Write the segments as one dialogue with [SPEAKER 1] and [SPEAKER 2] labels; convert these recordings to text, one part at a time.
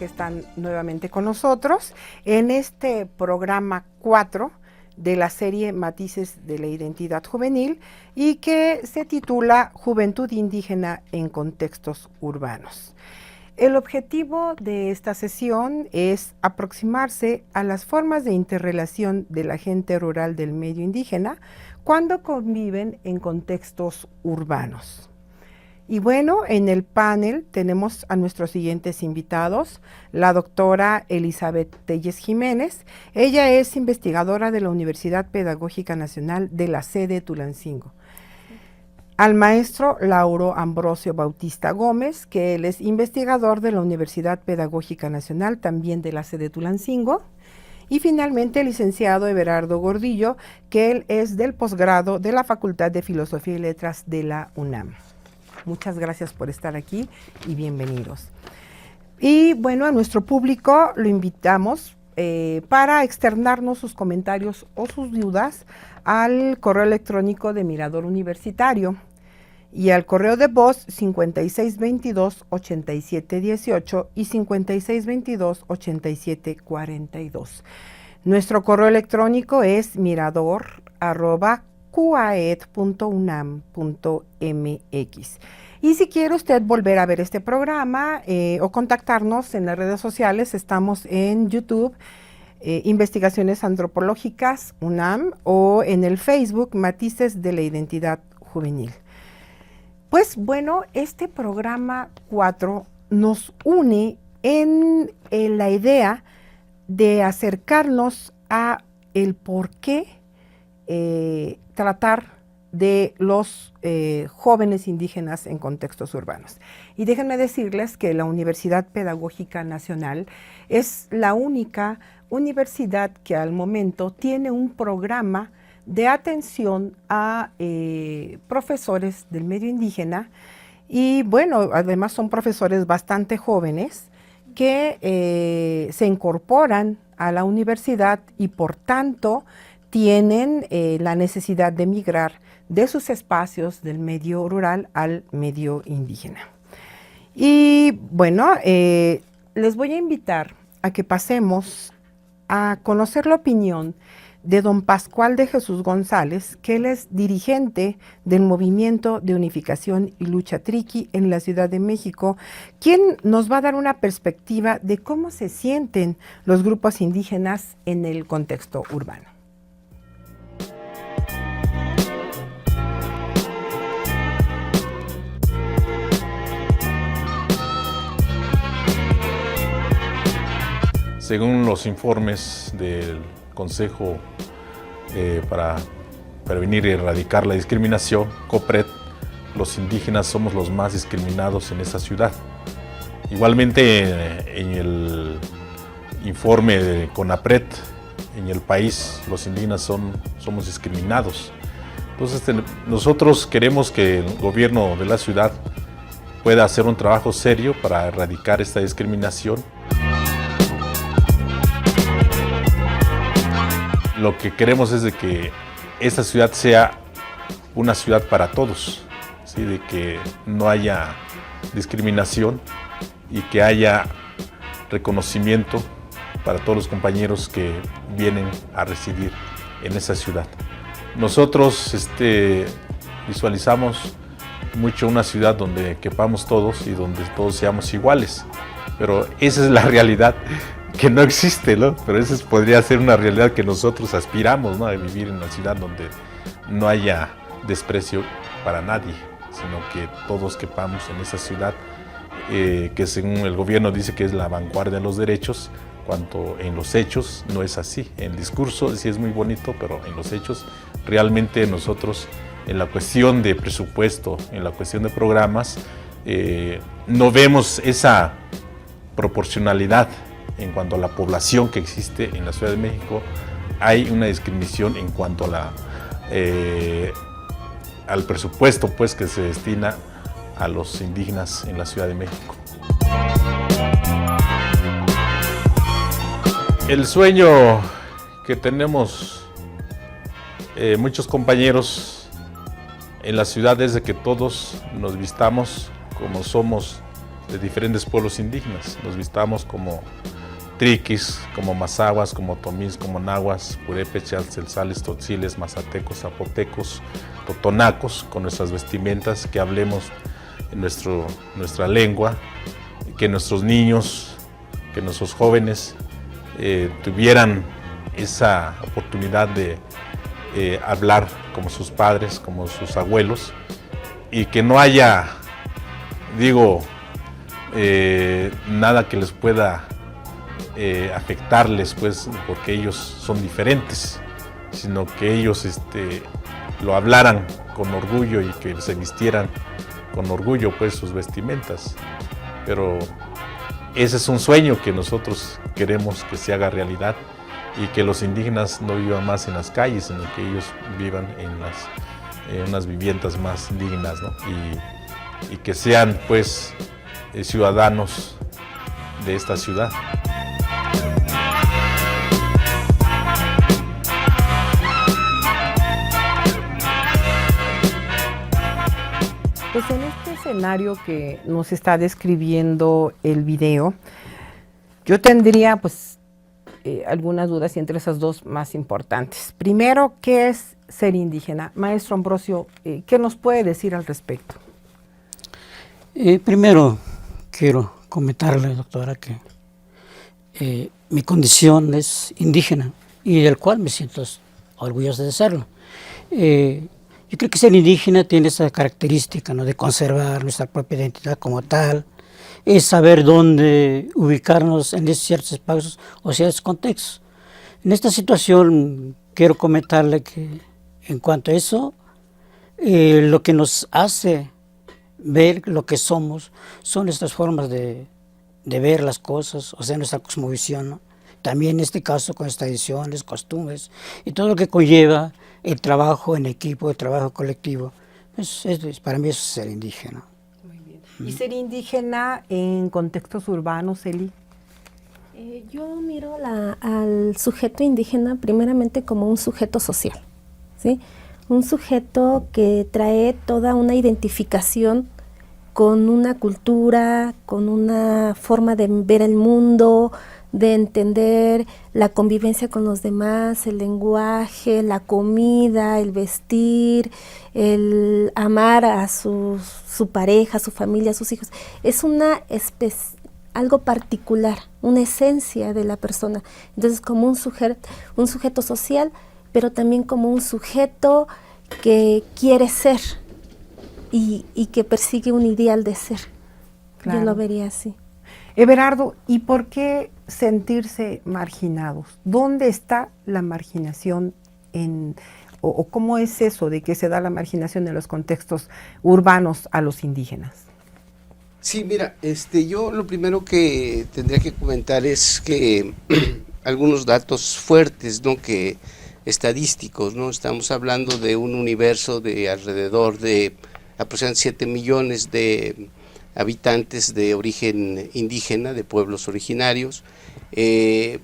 [SPEAKER 1] que están nuevamente con nosotros en este programa 4 de la serie Matices de la Identidad Juvenil y que se titula Juventud Indígena en Contextos Urbanos. El objetivo de esta sesión es aproximarse a las formas de interrelación de la gente rural del medio indígena cuando conviven en contextos urbanos. Y bueno, en el panel tenemos a nuestros siguientes invitados, la doctora Elizabeth Telles Jiménez. Ella es investigadora de la Universidad Pedagógica Nacional de la sede Tulancingo. Al maestro Lauro Ambrosio Bautista Gómez, que él es investigador de la Universidad Pedagógica Nacional, también de la sede Tulancingo. Y finalmente el licenciado Everardo Gordillo, que él es del posgrado de la Facultad de Filosofía y Letras de la UNAM. Muchas gracias por estar aquí y bienvenidos. Y bueno, a nuestro público lo invitamos para externarnos sus comentarios o sus dudas al correo electrónico de Mirador Universitario y al correo de voz 5622-8718 y 5622-8742. Nuestro correo electrónico es mirador@cuaed.unam.mx. Y si quiere usted volver a ver este programa o contactarnos en las redes sociales, estamos en YouTube, Investigaciones Antropológicas UNAM, o en el Facebook Matices de la Identidad Juvenil. Pues bueno, este programa 4 nos une en la idea de acercarnos a el por qué tratar de los jóvenes indígenas en contextos urbanos. Y déjenme decirles que la Universidad Pedagógica Nacional es la única universidad que al momento tiene un programa de atención a profesores del medio indígena y bueno, además son profesores bastante jóvenes que se incorporan a la universidad y por tanto tienen la necesidad de migrar de sus espacios del medio rural al medio indígena. Y bueno, les voy a invitar a que pasemos a conocer la opinión de don Pascual de Jesús González, que él es dirigente del Movimiento de Unificación y Lucha Triqui en la Ciudad de México, quien nos va a dar una perspectiva de cómo se sienten los grupos indígenas en el contexto urbano.
[SPEAKER 2] Según los informes del Consejo para Prevenir y Erradicar la Discriminación, COPRED, los indígenas somos los más discriminados en esta ciudad. Igualmente, en el informe de CONAPRED, en el país, los indígenas somos discriminados. Entonces, nosotros queremos que el gobierno de la ciudad pueda hacer un trabajo serio para erradicar esta discriminación. Lo que queremos es de que esta ciudad sea una ciudad para todos, ¿sí? De que no haya discriminación y que haya reconocimiento para todos los compañeros que vienen a residir en esa ciudad. Nosotros visualizamos mucho una ciudad donde quepamos todos y donde todos seamos iguales, pero esa es la realidad que no existe, ¿no? Pero esa podría ser una realidad que nosotros aspiramos, ¿no? A vivir en una ciudad donde no haya desprecio para nadie, sino que todos quepamos en esa ciudad que según el gobierno dice que es la vanguardia de los derechos, cuanto en los hechos no es así. En el discurso sí es muy bonito, pero en los hechos realmente nosotros en la cuestión de presupuesto, en la cuestión de programas, no vemos esa proporcionalidad. En cuanto a la población que existe en la Ciudad de México, hay una discriminación en cuanto a al presupuesto pues, que se destina a los indígenas en la Ciudad de México. El sueño que tenemos muchos compañeros en la ciudad es de que todos nos vistamos como somos diferentes pueblos indígenas. Nos vistamos como triquis, como mazahuas, como tomís, como nahuas, purépechas, tzeltzales, tzotziles, mazatecos, zapotecos, totonacos, con nuestras vestimentas, que hablemos en nuestra lengua, que nuestros niños, que nuestros jóvenes tuvieran esa oportunidad de hablar como sus padres, como sus abuelos, y que no haya, nada que les pueda afectarles, pues, porque ellos son diferentes, sino que ellos lo hablaran con orgullo y que se vistieran con orgullo, pues, sus vestimentas. Pero ese es un sueño que nosotros queremos que se haga realidad, y que los indígenas no vivan más en las calles, sino que ellos vivan en unas viviendas más dignas, ¿no? Y que sean, pues, ciudadanos de esta ciudad.
[SPEAKER 1] Pues en este escenario que nos está describiendo el video, yo tendría pues algunas dudas, y entre esas dos más importantes. Primero, ¿qué es ser indígena? Maestro Ambrosio, ¿qué nos puede decir al respecto?
[SPEAKER 3] Primero, quiero comentarle, doctora, que mi condición es indígena, y del cual me siento orgulloso de serlo. Yo creo que ser indígena tiene esa característica, ¿no?, de conservar nuestra propia identidad como tal, es saber dónde ubicarnos en ciertos espacios o ciertos contextos. En esta situación quiero comentarle que en cuanto a eso, lo que nos hace ver lo que somos son nuestras formas de ver las cosas, o sea, nuestra cosmovisión, ¿no? También en este caso con las tradiciones, costumbres y todo lo que conlleva el trabajo en equipo, el trabajo colectivo. Para mí eso es ser indígena.
[SPEAKER 1] Muy bien. ¿Y ser indígena en contextos urbanos, Eli?
[SPEAKER 4] Yo miro al sujeto indígena primeramente como un sujeto social, ¿sí? Un sujeto que trae toda una identificación con una cultura, con una forma de ver el mundo, de entender la convivencia con los demás, el lenguaje, la comida, el vestir, el amar a su pareja, a su familia, a sus hijos. Es algo particular, una esencia de la persona. Entonces, como un sujeto social, pero también como un sujeto que quiere ser y que persigue un ideal de ser. Claro. Yo lo vería así.
[SPEAKER 1] Everardo, ¿y por qué sentirse marginados? ¿Dónde está la marginación o cómo es eso de que se da la marginación en los contextos urbanos a los indígenas?
[SPEAKER 5] Sí, mira, yo lo primero que tendría que comentar es que algunos datos fuertes, ¿no?, que estadísticos, ¿no? Estamos hablando de un universo de alrededor de aproximadamente 7 millones de habitantes de origen indígena, de pueblos originarios.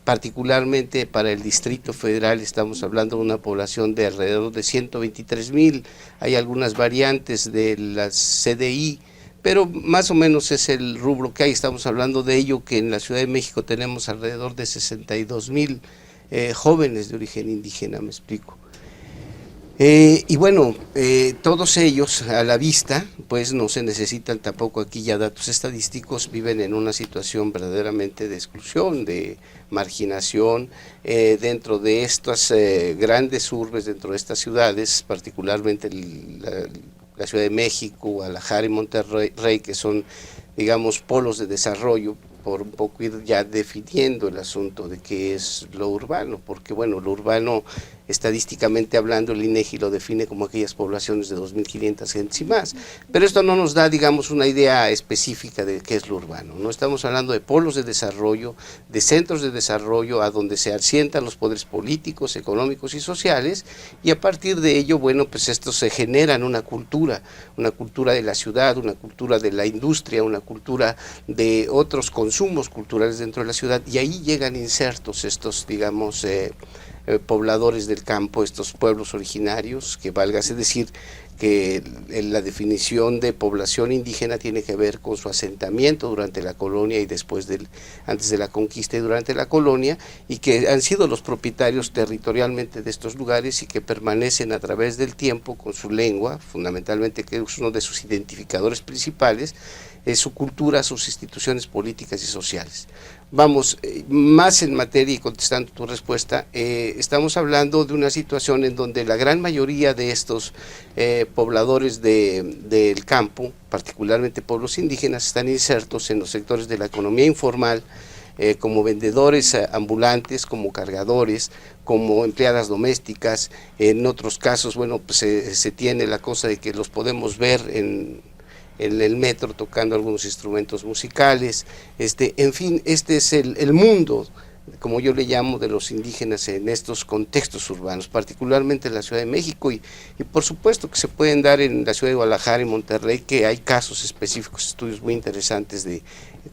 [SPEAKER 5] Particularmente para el Distrito Federal estamos hablando de una población de alrededor de 123,000. Hay algunas variantes de la CDI, pero más o menos es el rubro que hay. Estamos hablando de ello, que en la Ciudad de México tenemos alrededor de 62,000 jóvenes de origen indígena, me explico. Y bueno, todos ellos a la vista, pues no se necesitan tampoco aquí ya datos estadísticos, viven en una situación verdaderamente de exclusión, de marginación, dentro de estas grandes urbes, dentro de estas ciudades, particularmente la Ciudad de México, Guadalajara y Monterrey, que son, digamos, polos de desarrollo, por un poco ir ya definiendo el asunto de qué es lo urbano, porque bueno, lo urbano, estadísticamente hablando, el INEGI lo define como aquellas poblaciones de 2.500 gentes y más, pero esto no nos da, digamos, una idea específica de qué es lo urbano, ¿no? Estamos hablando de polos de desarrollo, de centros de desarrollo a donde se asientan los poderes políticos, económicos y sociales, y a partir de ello, bueno, pues estos se generan una cultura de la ciudad, una cultura de la industria, una cultura de otros consumos culturales dentro de la ciudad, y ahí llegan insertos estos, digamos, pobladores del campo, estos pueblos originarios, que válgase decir que la definición de población indígena tiene que ver con su asentamiento durante la colonia y antes de la conquista y durante la colonia, y que han sido los propietarios territorialmente de estos lugares y que permanecen a través del tiempo con su lengua, fundamentalmente, que es uno de sus identificadores principales, su cultura, sus instituciones políticas y sociales. Vamos, más en materia y contestando tu respuesta, estamos hablando de una situación en donde la gran mayoría de estos pobladores del campo, particularmente pueblos indígenas, están insertos en los sectores de la economía informal, como vendedores ambulantes, como cargadores, como empleadas domésticas. En otros casos, bueno, pues se tiene la cosa de que los podemos ver en el metro tocando algunos instrumentos musicales. En fin, este es el mundo, como yo le llamo, de los indígenas en estos contextos urbanos, particularmente en la Ciudad de México, y por supuesto que se pueden dar en la Ciudad de Guadalajara y Monterrey, que hay casos específicos, estudios muy interesantes de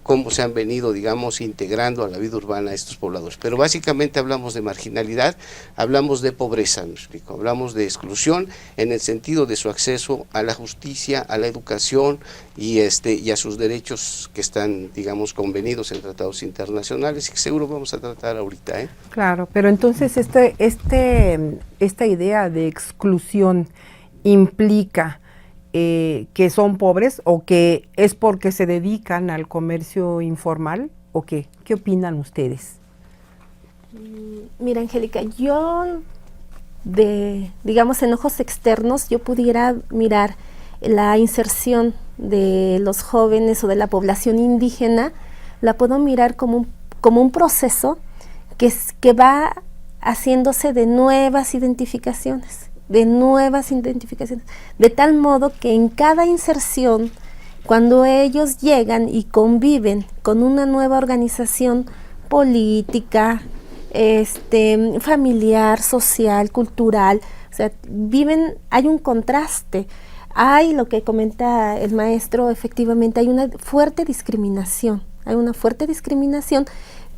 [SPEAKER 5] cómo se han venido, digamos, integrando a la vida urbana estos pobladores. Pero básicamente hablamos de marginalidad, hablamos de pobreza, ¿me explico? Hablamos de exclusión en el sentido de su acceso a la justicia, a la educación y a sus derechos que están, digamos, convenidos en tratados internacionales, y que seguro vamos a tratar ahorita, ¿eh?
[SPEAKER 1] Claro, pero entonces esta idea de exclusión implica que son pobres, o que es porque se dedican al comercio informal, o qué opinan ustedes?
[SPEAKER 4] Mira, Angélica, yo digamos, en ojos externos, yo pudiera mirar la inserción de los jóvenes o de la población indígena, la puedo mirar como un proceso que va haciéndose de nuevas identificaciones, de tal modo que en cada inserción, cuando ellos llegan y conviven con una nueva organización política, familiar, social, cultural, o sea, hay un contraste, hay lo que comenta el maestro, efectivamente hay una fuerte discriminación,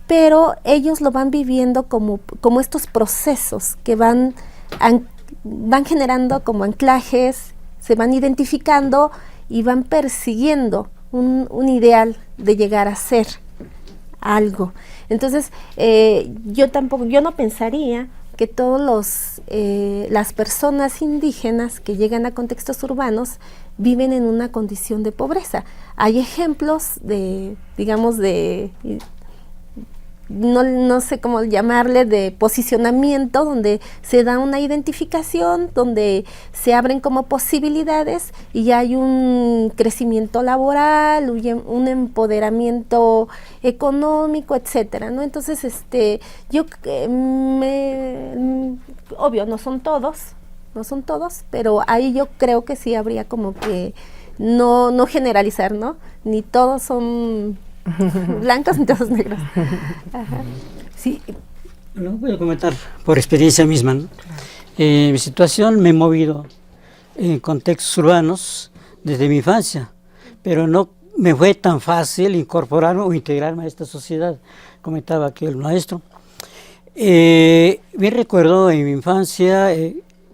[SPEAKER 4] pero ellos lo van viviendo como estos procesos que van generando como anclajes, se van identificando y van persiguiendo un ideal de llegar a ser algo. Entonces, yo no pensaría que todas las personas indígenas que llegan a contextos urbanos viven en una condición de pobreza. Hay ejemplos no sé cómo llamarle, de posicionamiento, donde se da una identificación, donde se abren como posibilidades y hay un crecimiento laboral, un empoderamiento económico, etcétera, ¿no? Entonces, obvio, no son todos, pero ahí yo creo que sí habría como que no generalizar, ¿no? Ni todos son blancos ni todos negros. Ajá.
[SPEAKER 3] Sí, lo voy a comentar por experiencia misma, ¿no? Mi situación, me he movido en contextos urbanos desde mi infancia, pero no me fue tan fácil incorporarme o integrarme a esta sociedad, comentaba aquí el maestro. Bien recuerdo en mi infancia,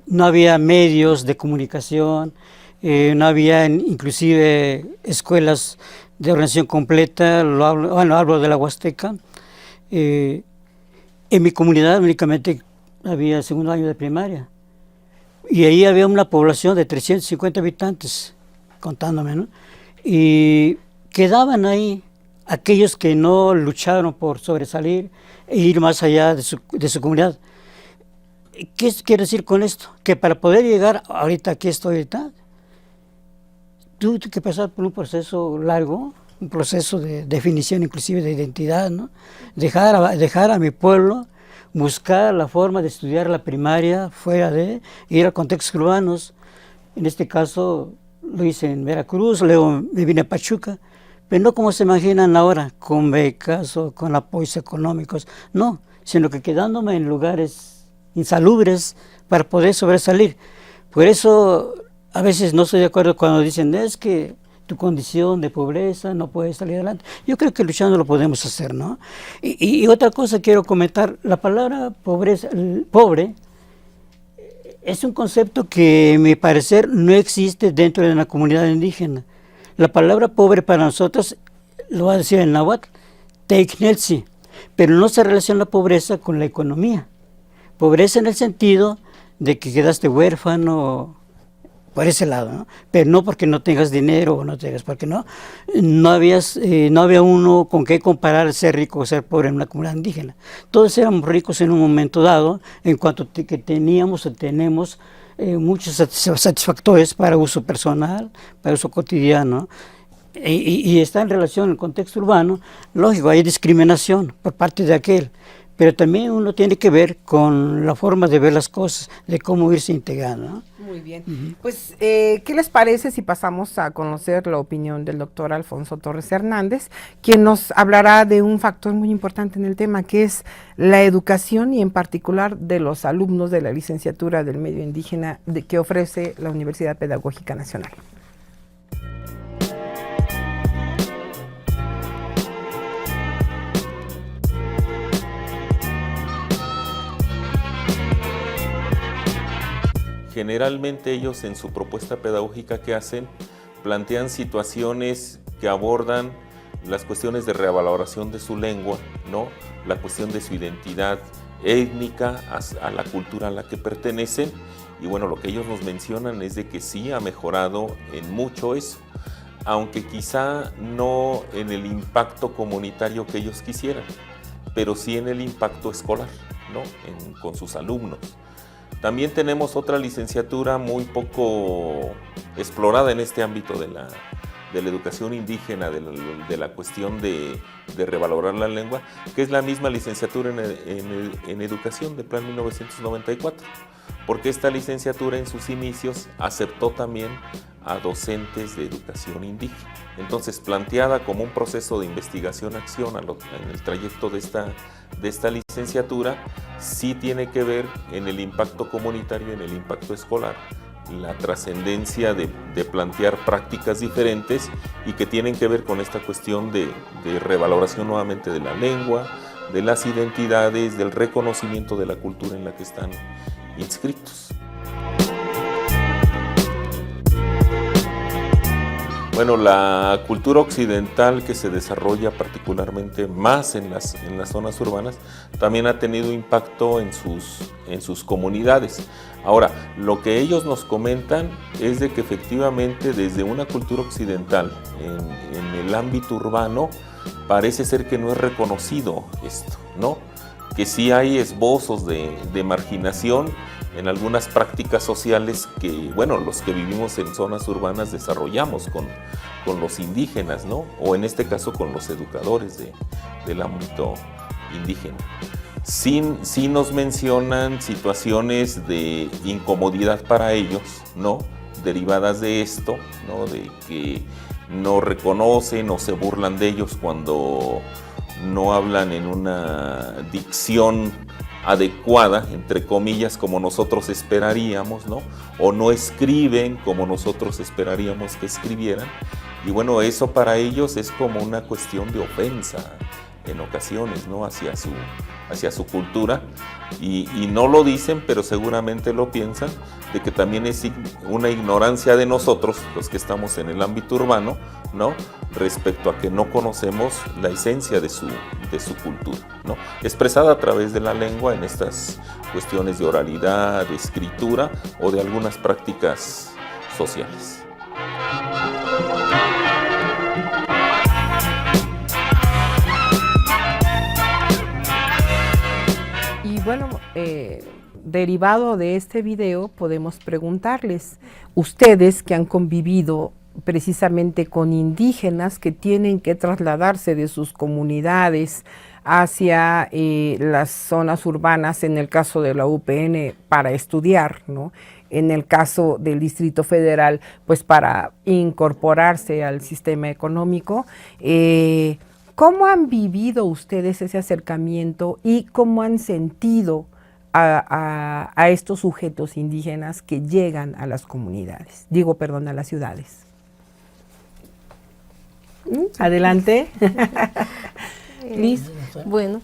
[SPEAKER 3] no había medios de comunicación, no había inclusive escuelas de organización completa, hablo de la Huasteca. En mi comunidad únicamente había segundo año de primaria, y ahí había una población de 350 habitantes, contándome, ¿no? Y quedaban ahí aquellos que no lucharon por sobresalir e ir más allá de su comunidad. ¿Qué quiero decir con esto? Que para poder llegar ahorita, aquí estoy ahorita, tuve que pasar por un proceso largo, un proceso de definición inclusive de identidad, ¿no? Dejar a mi pueblo, buscar la forma de estudiar la primaria fuera de ir a contextos urbanos. En este caso lo hice en Veracruz, luego me vine a Pachuca, pero no como se imaginan ahora, con becas o con apoyos económicos, no, sino que quedándome en lugares insalubres para poder sobresalir. Por eso a veces no estoy de acuerdo cuando dicen, es que tu condición de pobreza, no puedes salir adelante. Yo creo que luchando lo podemos hacer, ¿no? Y otra cosa quiero comentar, la palabra pobreza, pobre, es un concepto que, a mi parecer, no existe dentro de una comunidad indígena. La palabra pobre para nosotros, lo va a decir en náhuatl, teicnelzi, pero no se relaciona la pobreza con la economía. Pobreza en el sentido de que quedaste huérfano por ese lado, ¿no? Pero no porque no tengas dinero o no tengas, porque no había uno con qué comparar ser rico o ser pobre en una comunidad indígena. Todos éramos ricos en un momento dado, en cuanto que teníamos o tenemos muchos satisfactores para uso personal, para uso cotidiano, y está en relación al contexto urbano. Lógico, hay discriminación por parte de aquel, pero también uno tiene que ver con la forma de ver las cosas, de cómo irse integrando, ¿no?
[SPEAKER 1] Muy bien. Pues, ¿qué les parece si pasamos a conocer la opinión del doctor Alfonso Torres Hernández, quien nos hablará de un factor muy importante en el tema, que es la educación y en particular de los alumnos de la licenciatura del medio indígena que ofrece la Universidad Pedagógica Nacional?
[SPEAKER 6] Generalmente ellos en su propuesta pedagógica que hacen plantean situaciones que abordan las cuestiones de revaloración de su lengua, ¿no? La cuestión de su identidad étnica, a la cultura a la que pertenecen, y bueno, lo que ellos nos mencionan es de que sí ha mejorado en mucho eso, aunque quizá no en el impacto comunitario que ellos quisieran, pero sí en el impacto escolar, ¿no? Con sus alumnos. También tenemos otra licenciatura muy poco explorada en este ámbito de la educación indígena, de la cuestión de revalorar la lengua, que es la misma licenciatura en educación de Plan 1994, porque esta licenciatura en sus inicios aceptó también a docentes de educación indígena. Entonces, planteada como un proceso de investigación-acción en el trayecto de esta licenciatura, sí tiene que ver en el impacto comunitario, en el impacto escolar, la trascendencia de plantear prácticas diferentes y que tienen que ver con esta cuestión de revaloración nuevamente de la lengua, de las identidades, del reconocimiento de la cultura en la que están inscritos. Bueno, la cultura occidental que se desarrolla particularmente más en las zonas urbanas también ha tenido impacto en sus comunidades. Ahora, lo que ellos nos comentan es de que efectivamente desde una cultura occidental en el ámbito urbano parece ser que no es reconocido esto, ¿no? Que sí hay esbozos de marginación en algunas prácticas sociales que, bueno, los que vivimos en zonas urbanas desarrollamos con los indígenas, ¿no? O en este caso con los educadores del ámbito indígena. Sí nos mencionan situaciones de incomodidad para ellos, ¿no? Derivadas de esto, ¿no? De que no reconocen o se burlan de ellos cuando no hablan en una dicción adecuada, entre comillas, como nosotros esperaríamos, ¿no? O no escriben como nosotros esperaríamos que escribieran. Y bueno, eso para ellos es como una cuestión de ofensa en ocasiones, ¿no? Hacia su cultura. Y no lo dicen, pero seguramente lo piensan, de que también es una ignorancia de nosotros, los que estamos en el ámbito urbano, ¿no? Respecto a que no conocemos la esencia de su cultura, ¿no? Expresada a través de la lengua en estas cuestiones de oralidad, de escritura o de algunas prácticas sociales.
[SPEAKER 1] Y bueno, derivado de este video podemos preguntarles, ustedes que han convivido precisamente con indígenas que tienen que trasladarse de sus comunidades hacia las zonas urbanas, en el caso de la UPN para estudiar, ¿no? En el caso del Distrito Federal, pues para incorporarse al sistema económico. ¿Cómo han vivido ustedes ese acercamiento y cómo han sentido a estos sujetos indígenas que llegan a las comunidades? A las ciudades. Adelante. Liz.
[SPEAKER 4] Bueno,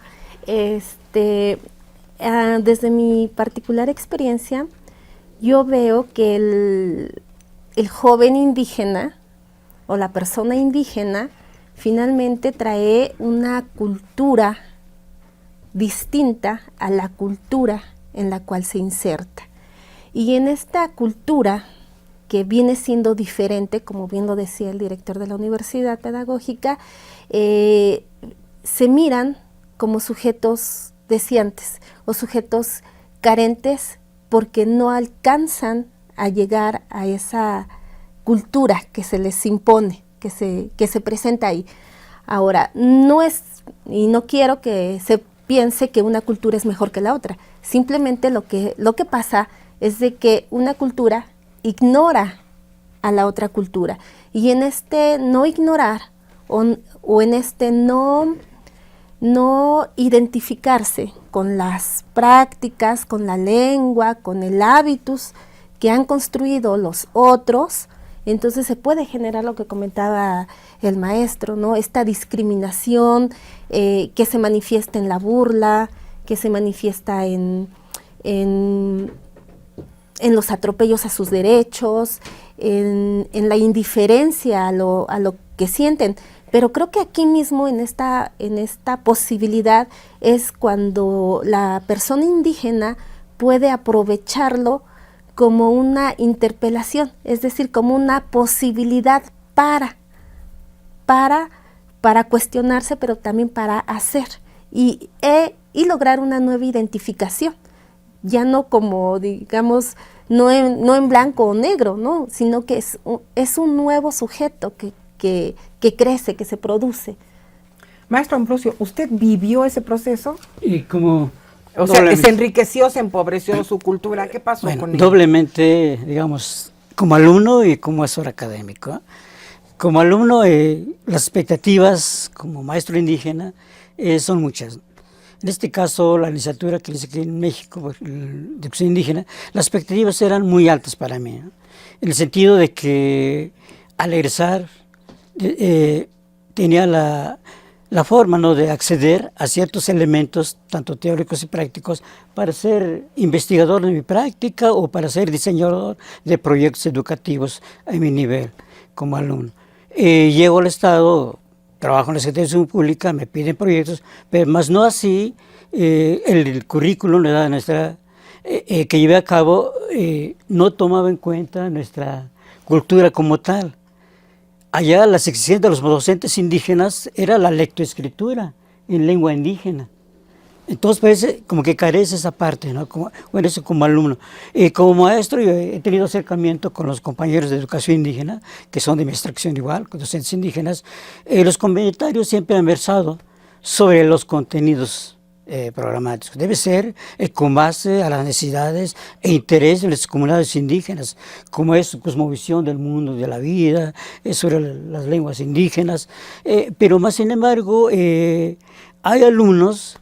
[SPEAKER 4] desde mi particular experiencia, yo veo que el joven indígena o la persona indígena finalmente trae una cultura distinta a la cultura en la cual se inserta. Y en esta cultura, que viene siendo diferente, como bien lo decía el director de la Universidad Pedagógica, se miran como sujetos deseantes o sujetos carentes porque no alcanzan a llegar a esa cultura que se les impone, que se presenta ahí. Ahora, no es, y no quiero que se piense que una cultura es mejor que la otra, simplemente lo que pasa es de que una cultura ignora a la otra cultura, y en este no ignorar o en este no identificarse con las prácticas, con la lengua, con el hábitus que han construido los otros, entonces se puede generar lo que comentaba el maestro, ¿no? Esta discriminación que se manifiesta en la burla, que se manifiesta en los atropellos a sus derechos, en la indiferencia a lo que sienten. Pero creo que aquí mismo en esta posibilidad es cuando la persona indígena puede aprovecharlo como una interpelación, es decir, como una posibilidad para cuestionarse, pero también para hacer y lograr una nueva identificación, ya no como, digamos, no en blanco o negro, ¿no? Sino que es un nuevo sujeto que crece, que se produce.
[SPEAKER 1] Maestro Ambrosio, ¿usted vivió ese proceso?
[SPEAKER 3] Y como...
[SPEAKER 1] O sea, se enriqueció, se empobreció su cultura. ¿Qué pasó con él?
[SPEAKER 3] Doblemente, digamos, como alumno y como asesor académico. Como alumno, las expectativas como maestro indígena son muchas. En este caso, la licenciatura que hice aquí en México, de educación indígena, las expectativas eran muy altas para mí, ¿no? En el sentido de que al egresar tenía la forma, ¿no?, de acceder a ciertos elementos, tanto teóricos y prácticos, para ser investigador de mi práctica o para ser diseñador de proyectos educativos a mi nivel como alumno. Llego al Estado, trabajo en la Secretaría de Educación Pública, me piden proyectos, pero más no así el currículum que llevé a cabo no tomaba en cuenta nuestra cultura como tal. Allá las exigencias de los docentes indígenas era la lectoescritura en lengua indígena. Entonces parece como que carece esa parte, ¿no? Eso como alumno. Como maestro yo he tenido acercamiento con los compañeros de educación indígena, que son de mi extracción igual, con docentes indígenas. Los comentarios siempre han versado sobre los contenidos programáticos. Debe ser con base a las necesidades e intereses de las comunidades indígenas, como es su cosmovisión del mundo, de la vida, sobre las lenguas indígenas. Pero más sin embargo, hay alumnos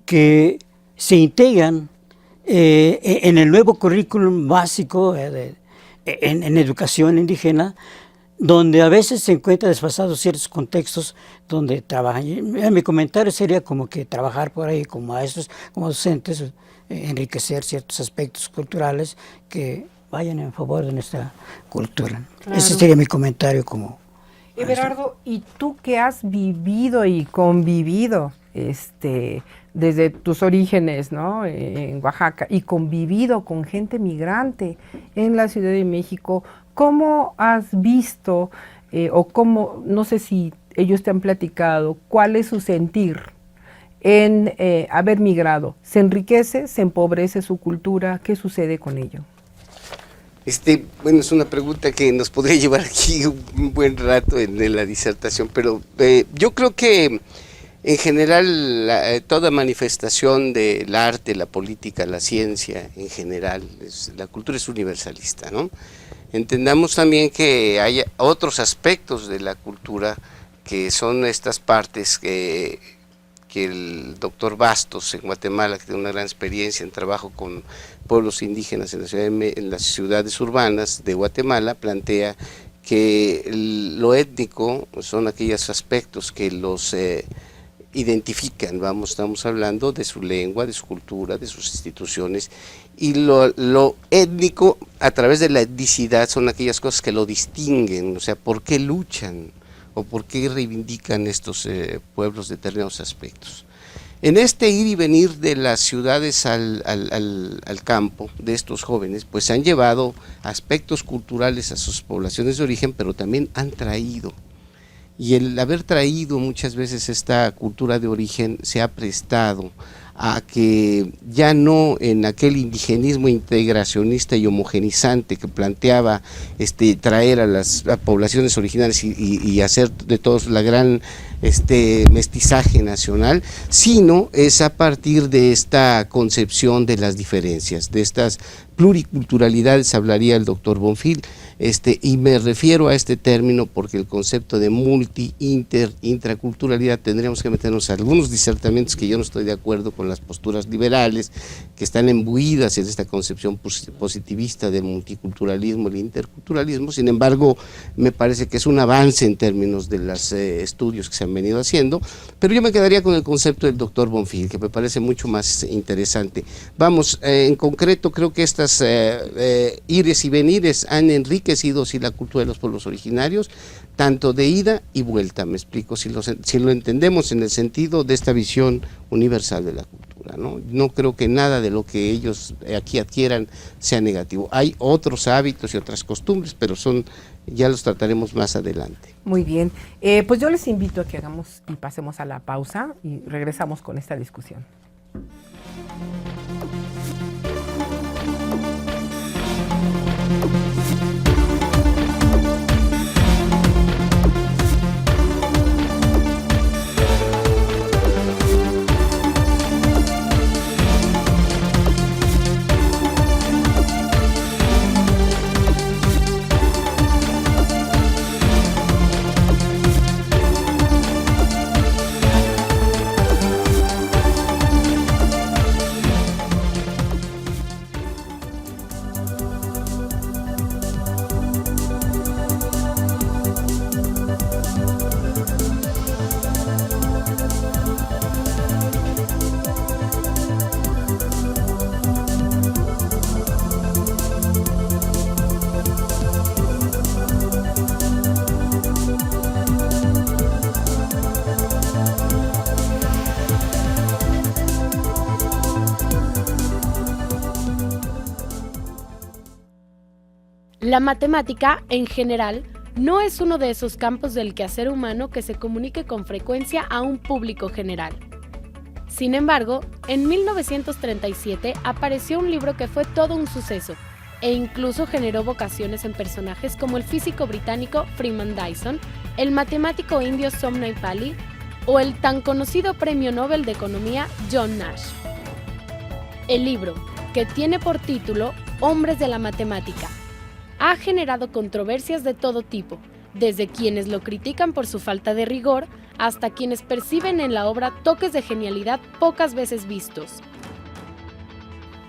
[SPEAKER 3] que se integran en el nuevo currículum básico en educación indígena, donde a veces se encuentran desfasados ciertos contextos donde trabajan. Mi comentario sería como que trabajar por ahí como maestros, como docentes, enriquecer ciertos aspectos culturales que vayan en favor de nuestra cultura. Claro. Ese sería mi comentario como
[SPEAKER 1] Everardo, ¿y tú que has vivido y convivido desde tus orígenes, ¿no?, en Oaxaca, y convivido con gente migrante en la Ciudad de México, ¿cómo has visto o cómo, no sé si ellos te han platicado, cuál es su sentir en haber migrado? ¿Se enriquece, se empobrece su cultura? ¿Qué sucede con ello?
[SPEAKER 5] Bueno, es una pregunta que nos podría llevar aquí un buen rato en la disertación, pero yo creo que en general toda manifestación del arte, la política, la ciencia en general, la cultura es universalista, ¿no? Entendamos también que hay otros aspectos de la cultura que son estas partes que el doctor Bastos en Guatemala, que tiene una gran experiencia en trabajo con pueblos indígenas en las ciudades urbanas de Guatemala, plantea que lo étnico son aquellos aspectos que los identifican, estamos hablando de su lengua, de su cultura, de sus instituciones, y lo étnico a través de la etnicidad son aquellas cosas que lo distinguen, o sea, por qué luchan o por qué reivindican estos pueblos determinados aspectos. En este ir y venir de las ciudades al campo de estos jóvenes, pues han llevado aspectos culturales a sus poblaciones de origen, pero también han traído. Y el haber traído muchas veces esta cultura de origen se ha prestado a que ya no en aquel indigenismo integracionista y homogenizante que planteaba traer a las poblaciones originales y hacer de todos la gran mestizaje nacional, sino es a partir de esta concepción de las diferencias, de estas pluriculturalidades, hablaría el doctor Bonfil, y me refiero a este término porque el concepto de intraculturalidad tendríamos que meternos a algunos disertamientos que yo no estoy de acuerdo con las posturas liberales que están embuidas en esta concepción positivista del multiculturalismo, el interculturalismo. Sin embargo, me parece que es un avance en términos de los estudios que se han venido haciendo, pero yo me quedaría con el concepto del doctor Bonfil, que me parece mucho más interesante. En concreto, creo que estas ires y venires han enriquecido sí la cultura de los pueblos originarios, tanto de ida y vuelta, me explico, si lo entendemos en el sentido de esta visión universal de la cultura, ¿no? No creo que nada de lo que ellos aquí adquieran sea negativo. Hay otros hábitos y otras costumbres, pero ya los trataremos más adelante.
[SPEAKER 1] Muy bien, pues yo les invito a que hagamos y pasemos a la pausa y regresamos con esta discusión.
[SPEAKER 7] La matemática, en general, no es uno de esos campos del quehacer humano que se comunique con frecuencia a un público general. Sin embargo, en 1937 apareció un libro que fue todo un suceso e incluso generó vocaciones en personajes como el físico británico Freeman Dyson, el matemático indio Somnath Pali o el tan conocido Premio Nobel de Economía John Nash. El libro, que tiene por título Hombres de la Matemática, ha generado controversias de todo tipo, desde quienes lo critican por su falta de rigor hasta quienes perciben en la obra toques de genialidad pocas veces vistos.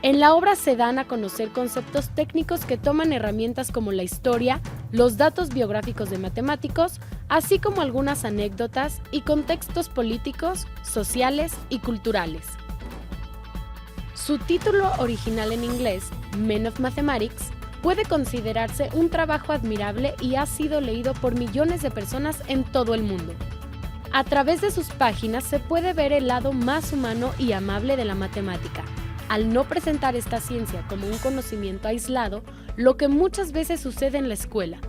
[SPEAKER 7] En la obra se dan a conocer conceptos técnicos que toman herramientas como la historia, los datos biográficos de matemáticos, así como algunas anécdotas y contextos políticos, sociales y culturales. Su título original en inglés, Men of Mathematics, puede considerarse un trabajo admirable y ha sido leído por millones de personas en todo el mundo. A través de sus páginas se puede ver el lado más humano y amable de la matemática, al no presentar esta ciencia como un conocimiento aislado, lo que muchas veces sucede en la escuela.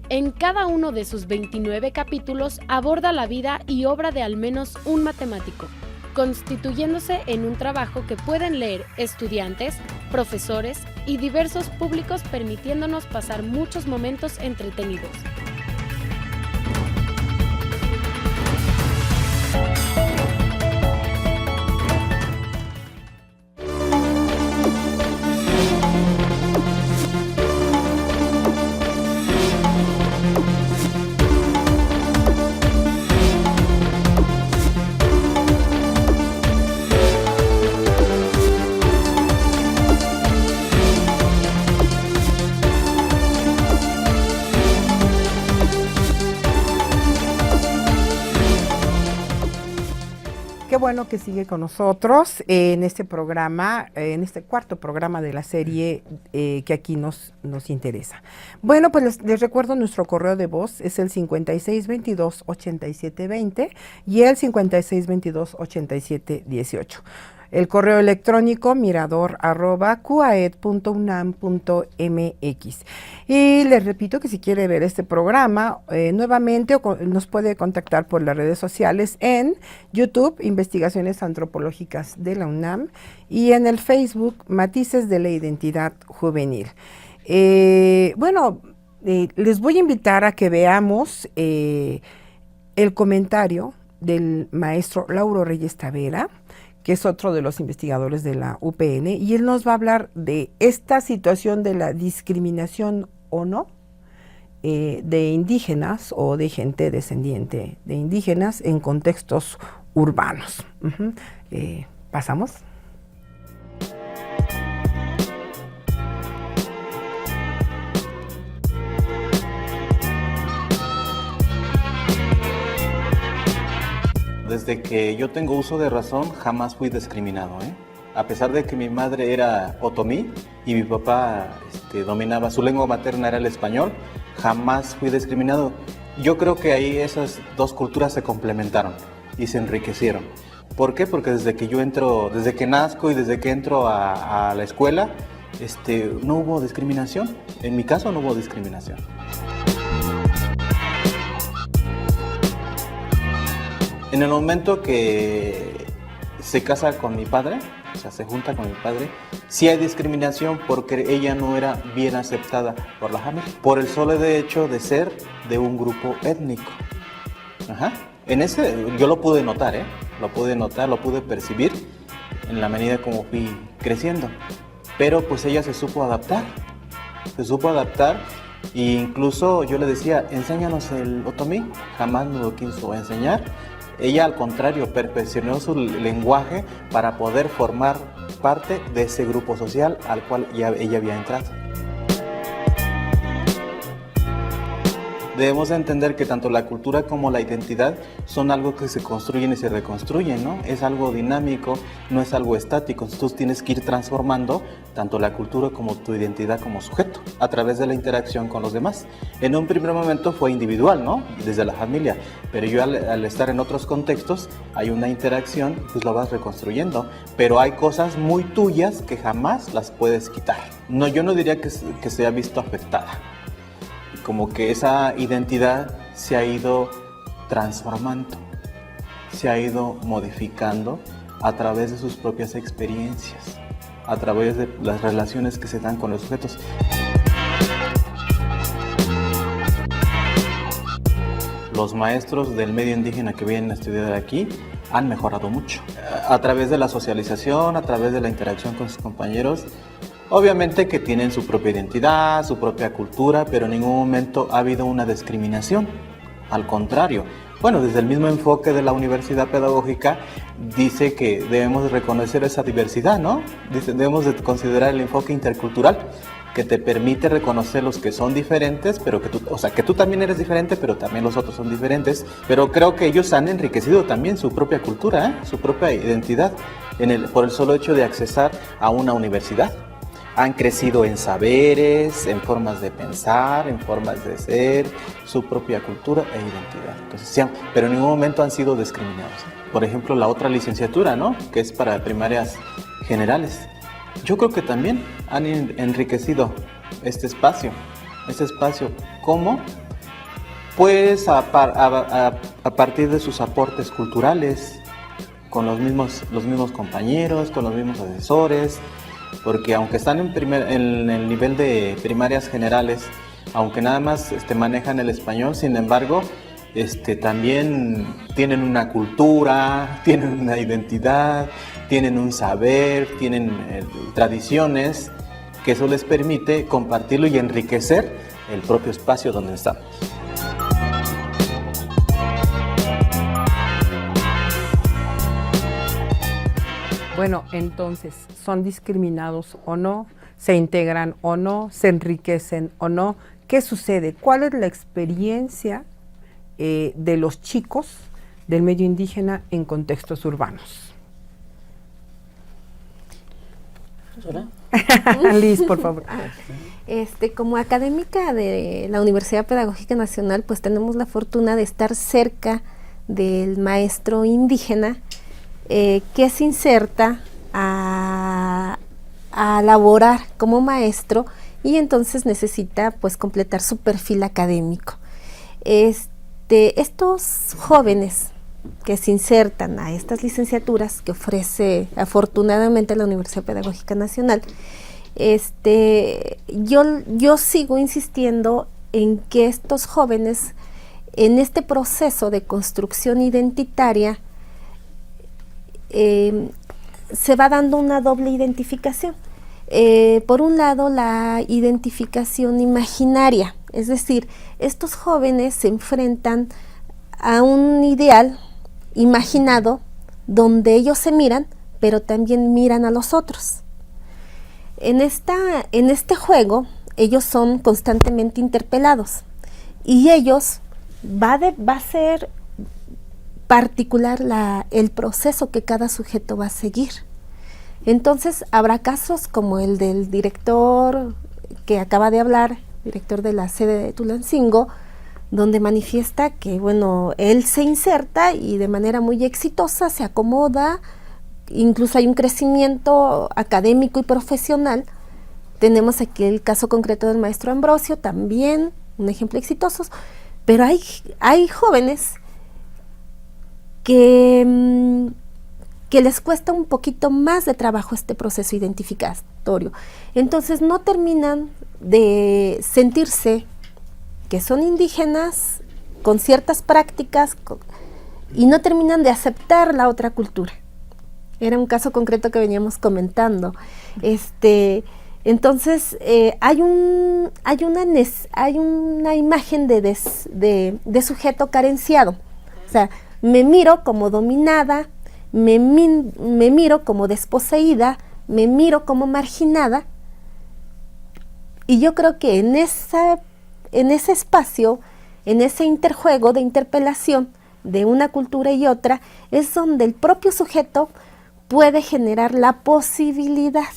[SPEAKER 7] En cada uno de sus 29 capítulos aborda la vida y obra de al menos un matemático, constituyéndose en un trabajo que pueden leer estudiantes, profesores y diversos públicos, permitiéndonos pasar muchos momentos entretenidos.
[SPEAKER 1] bueno que sigue con nosotros en este programa, en este cuarto programa de la serie que aquí nos interesa. Bueno, pues les recuerdo nuestro correo de voz, es el 5622-8720 y el 5622-8718. El correo electrónico mirador@cuaed.unam.mx. Y les repito que si quiere ver este programa nuevamente nos puede contactar por las redes sociales en YouTube, Investigaciones Antropológicas de la UNAM, y en el Facebook, Matices de la Identidad Juvenil. Les voy a invitar a que veamos el comentario del maestro Lauro Reyes Tavera, que es otro de los investigadores de la UPN, y él nos va a hablar de esta situación de la discriminación o no de indígenas o de gente descendiente de indígenas en contextos urbanos. ¿Pasamos?
[SPEAKER 8] Desde que yo tengo uso de razón, jamás fui discriminado, ¿eh? A pesar de que mi madre era otomí y mi papá dominaba, su lengua materna era el español, jamás fui discriminado. Yo creo que ahí esas dos culturas se complementaron y se enriquecieron. ¿Por qué? Porque desde que nazco y desde que entro a la escuela, no hubo discriminación. En mi caso no hubo discriminación. En el momento que se casa con mi padre, o sea, se junta con mi padre, sí hay discriminación porque ella no era bien aceptada por la familia, por el solo hecho de ser de un grupo étnico. Yo lo pude notar, lo pude percibir en la medida como fui creciendo. Pero pues ella se supo adaptar e incluso yo le decía, enséñanos el otomí, jamás me lo quiso enseñar. Ella al contrario perfeccionó su lenguaje para poder formar parte de ese grupo social al cual ella había entrado. Debemos entender que tanto la cultura como la identidad son algo que se construyen y se reconstruyen, ¿no? Es algo dinámico, no es algo estático. Entonces tú tienes que ir transformando tanto la cultura como tu identidad como sujeto a través de la interacción con los demás. En un primer momento fue individual, ¿no? Desde la familia, pero yo al estar en otros contextos hay una interacción, pues la vas reconstruyendo, pero hay cosas muy tuyas que jamás las puedes quitar. No, yo no diría que se ha visto afectada. Como que esa identidad se ha ido transformando, se ha ido modificando a través de sus propias experiencias, a través de las relaciones que se dan con los sujetos. Los maestros del medio indígena que vienen a estudiar aquí han mejorado mucho. A través de la socialización, a través de la interacción con sus compañeros, obviamente que tienen su propia identidad, su propia cultura, pero en ningún momento ha habido una discriminación. Al contrario, desde el mismo enfoque de la Universidad Pedagógica dice que debemos reconocer esa diversidad, ¿no? Debemos de considerar el enfoque intercultural, que te permite reconocer los que son diferentes, pero que tú también eres diferente, pero también los otros son diferentes. Pero creo que ellos han enriquecido también su propia cultura, su propia identidad, por el solo hecho de accesar a una universidad. Han crecido en saberes, en formas de pensar, en formas de ser, su propia cultura e identidad. Entonces, pero en ningún momento han sido discriminados. Por ejemplo, la otra licenciatura, ¿no? Que es para primarias generales. Yo creo que también han enriquecido este espacio. ¿Cómo? Pues a partir de sus aportes culturales, con los mismos compañeros, con los mismos asesores. Porque aunque están en el nivel de primarias generales, aunque nada más manejan el español, sin embargo, también tienen una cultura, tienen una identidad, tienen un saber, tienen tradiciones, que eso les permite compartirlo y enriquecer el propio espacio donde estamos.
[SPEAKER 1] Bueno, entonces, ¿son discriminados o no? ¿Se integran o no? ¿Se enriquecen o no? ¿Qué sucede? ¿Cuál es la experiencia de los chicos del medio indígena en contextos urbanos. Liz, por favor.
[SPEAKER 4] Como académica de la Universidad Pedagógica Nacional, pues tenemos la fortuna de estar cerca del maestro indígena que se inserta a laborar como maestro y entonces necesita pues completar su perfil académico. Estos jóvenes que se insertan a estas licenciaturas que ofrece afortunadamente la Universidad Pedagógica Nacional, yo sigo insistiendo en que estos jóvenes en este proceso de construcción identitaria se va dando una doble identificación. Por un lado, la identificación imaginaria, es decir, estos jóvenes se enfrentan a un ideal imaginado donde ellos se miran, pero también miran a los otros. En este juego, ellos son constantemente interpelados y ellos va a ser particular el proceso que cada sujeto va a seguir. Entonces habrá casos como el del director que acaba de hablar, director de la sede de Tulancingo, donde manifiesta que, bueno, él se inserta y de manera muy exitosa se acomoda, incluso hay un crecimiento académico y profesional. Tenemos aquí el caso concreto del maestro Ambrosio, también un ejemplo exitoso, pero hay jóvenes que les cuesta un poquito más de trabajo este proceso identificatorio. Entonces no terminan de sentirse que son indígenas con ciertas prácticas y no terminan de aceptar la otra cultura. Era un caso concreto que veníamos comentando. Entonces hay una imagen de sujeto carenciado. O sea, me miro como dominada, me miro como desposeída, me miro como marginada, y yo creo que en ese espacio, en ese interjuego de interpelación de una cultura y otra, es donde el propio sujeto puede generar la posibilidad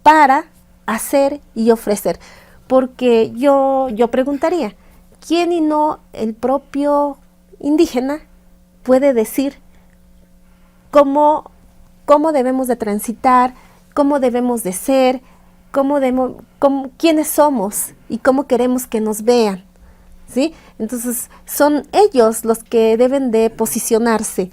[SPEAKER 4] para hacer y ofrecer. Porque yo preguntaría, ¿quién y no el propio indígena puede decir cómo debemos de transitar, cómo debemos de ser, quiénes somos y cómo queremos que nos vean? ¿Sí? Entonces son ellos los que deben de posicionarse